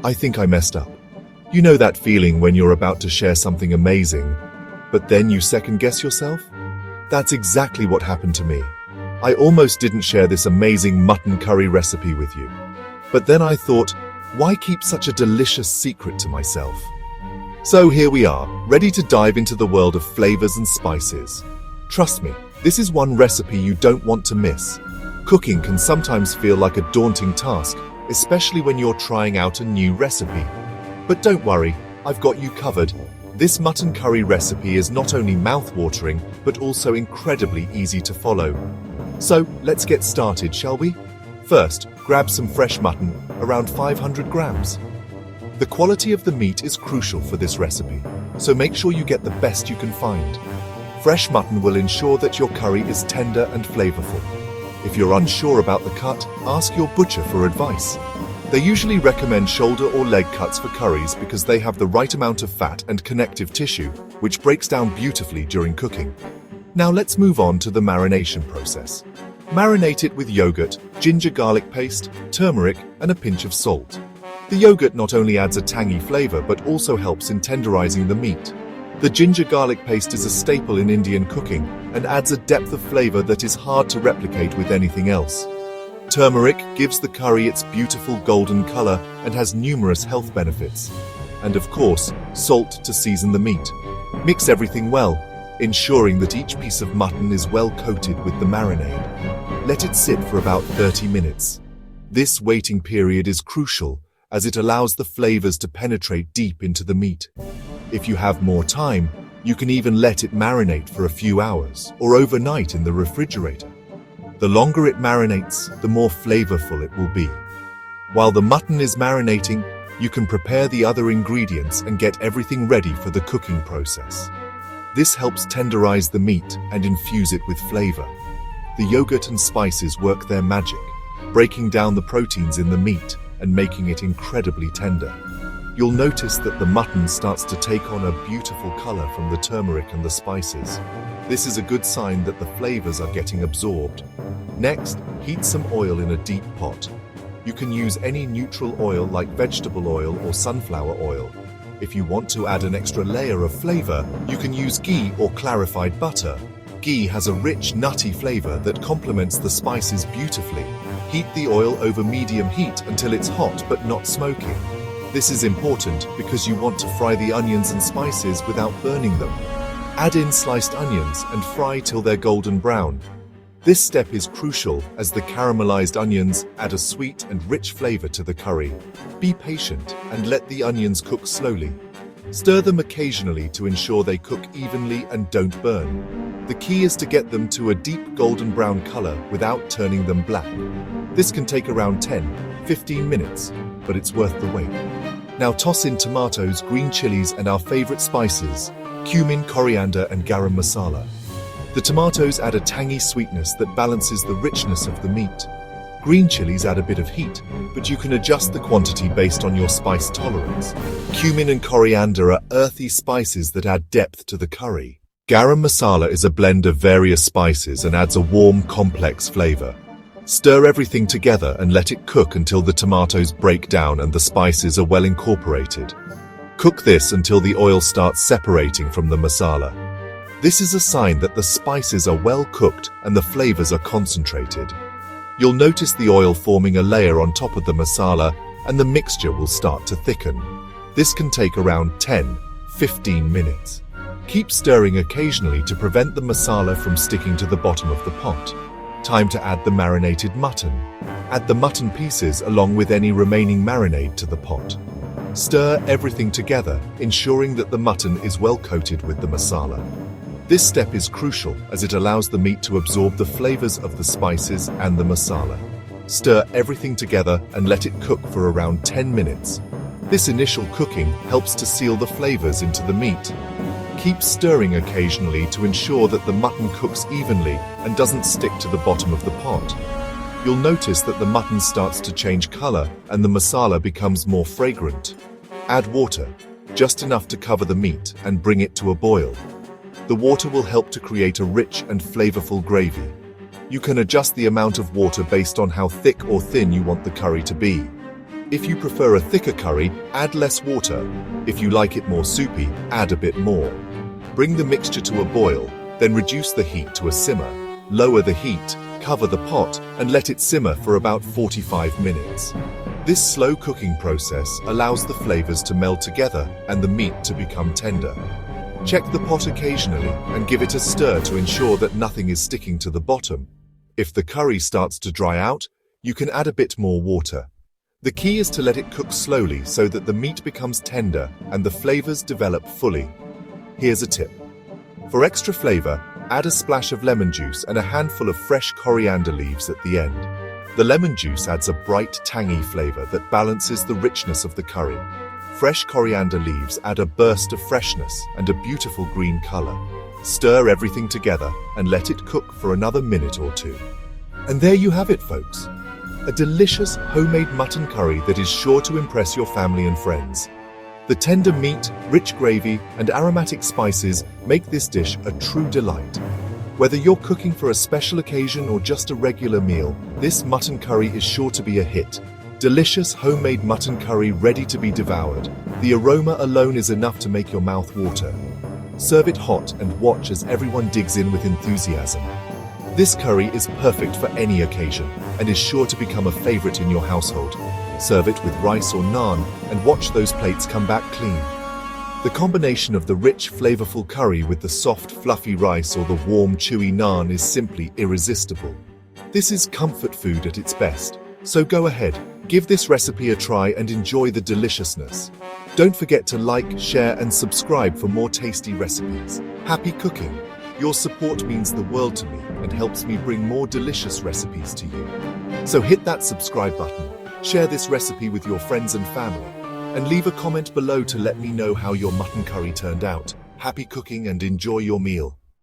I think I messed up. You know that feeling when you're about to share something amazing, but then you second-guess yourself? That's exactly what happened to me. I almost didn't share this amazing mutton curry recipe with you. But then I thought, why keep such a delicious secret to myself? So here we are, ready to dive into the world of flavors and spices. Trust me, this is one recipe you don't want to miss. Cooking can sometimes feel like a daunting task, especially when you're trying out a new recipe. But don't worry, I've got you covered. This mutton curry recipe is not only mouth-watering, but also incredibly easy to follow. So let's get started, shall we? First, grab some fresh mutton, around 500 grams. The quality of the meat is crucial for this recipe, so make sure you get the best you can find. Fresh mutton will ensure that your curry is tender and flavorful. If you're unsure about the cut, ask your butcher for advice. They usually recommend shoulder or leg cuts for curries because they have the right amount of fat and connective tissue, which breaks down beautifully during cooking. Now let's move on to the marination process. Marinate it with yogurt, ginger garlic paste, turmeric, and a pinch of salt. The yogurt not only adds a tangy flavor but also helps in tenderizing the meat. The ginger garlic paste is a staple in Indian cooking and adds a depth of flavor that is hard to replicate with anything else. Turmeric gives the curry its beautiful golden color and has numerous health benefits. And of course, salt to season the meat. Mix everything well, ensuring that each piece of mutton is well coated with the marinade. Let it sit for about 30 minutes. This waiting period is crucial as it allows the flavors to penetrate deep into the meat. If you have more time, you can even let it marinate for a few hours or overnight in the refrigerator. The longer it marinates, the more flavorful it will be. While the mutton is marinating, you can prepare the other ingredients and get everything ready for the cooking process. This helps tenderize the meat and infuse it with flavor. The yogurt and spices work their magic, breaking down the proteins in the meat and making it incredibly tender. You'll notice that the mutton starts to take on a beautiful color from the turmeric and the spices. This is a good sign that the flavors are getting absorbed. Next, heat some oil in a deep pot. You can use any neutral oil like vegetable oil or sunflower oil. If you want to add an extra layer of flavor, you can use ghee or clarified butter. Ghee has a rich, nutty flavor that complements the spices beautifully. Heat the oil over medium heat until it's hot but not smoky. This is important because you want to fry the onions and spices without burning them. Add in sliced onions and fry till they're golden brown. This step is crucial as the caramelized onions add a sweet and rich flavor to the curry. Be patient and let the onions cook slowly. Stir them occasionally to ensure they cook evenly and don't burn. The key is to get them to a deep golden brown color without turning them black. This can take around 10-15 minutes, but it's worth the wait. Now toss in tomatoes, green chilies, and our favorite spices, cumin, coriander, and garam masala. The tomatoes add a tangy sweetness that balances the richness of the meat. Green chilies add a bit of heat, but you can adjust the quantity based on your spice tolerance. Cumin and coriander are earthy spices that add depth to the curry. Garam masala is a blend of various spices and adds a warm, complex flavor. Stir everything together and let it cook until the tomatoes break down and the spices are well incorporated. Cook this until the oil starts separating from the masala. This is a sign that the spices are well cooked and the flavors are concentrated. You'll notice the oil forming a layer on top of the masala and the mixture will start to thicken. This can take around 10-15 minutes. Keep stirring occasionally to prevent the masala from sticking to the bottom of the pot. Time to add the marinated mutton. Add the mutton pieces along with any remaining marinade to the pot. Stir everything together, ensuring that the mutton is well coated with the masala. This step is crucial as it allows the meat to absorb the flavors of the spices and the masala. Stir everything together and let it cook for around 10 minutes. This initial cooking helps to seal the flavors into the meat. Keep stirring occasionally to ensure that the mutton cooks evenly and doesn't stick to the bottom of the pot. You'll notice that the mutton starts to change color and the masala becomes more fragrant. Add water, just enough to cover the meat, and bring it to a boil. The water will help to create a rich and flavorful gravy. You can adjust the amount of water based on how thick or thin you want the curry to be. If you prefer a thicker curry, add less water. If you like it more soupy, add a bit more. Bring the mixture to a boil, then reduce the heat to a simmer. Lower the heat, cover the pot, and let it simmer for about 45 minutes. This slow cooking process allows the flavors to meld together and the meat to become tender. Check the pot occasionally and give it a stir to ensure that nothing is sticking to the bottom. If the curry starts to dry out, you can add a bit more water. The key is to let it cook slowly so that the meat becomes tender and the flavors develop fully. Here's a tip. For extra flavor, add a splash of lemon juice and a handful of fresh coriander leaves at the end. The lemon juice adds a bright, tangy flavor that balances the richness of the curry. Fresh coriander leaves add a burst of freshness and a beautiful green color. Stir everything together and let it cook for another minute or two. And there you have it, folks. A delicious homemade mutton curry that is sure to impress your family and friends. The tender meat, rich gravy, and aromatic spices make this dish a true delight. Whether you're cooking for a special occasion or just a regular meal, this mutton curry is sure to be a hit. Delicious homemade mutton curry ready to be devoured. The aroma alone is enough to make your mouth water. Serve it hot and watch as everyone digs in with enthusiasm. This curry is perfect for any occasion and is sure to become a favorite in your household. Serve it with rice or naan and watch those plates come back clean. The combination of the rich, flavorful curry with the soft, fluffy rice or the warm, chewy naan is simply irresistible. This is comfort food at its best. So go ahead, give this recipe a try and enjoy the deliciousness. Don't forget to like, share and subscribe for more tasty recipes. Happy cooking! Your support means the world to me and helps me bring more delicious recipes to you. So hit that subscribe button, share this recipe with your friends and family, and leave a comment below to let me know how your mutton curry turned out. Happy cooking and enjoy your meal.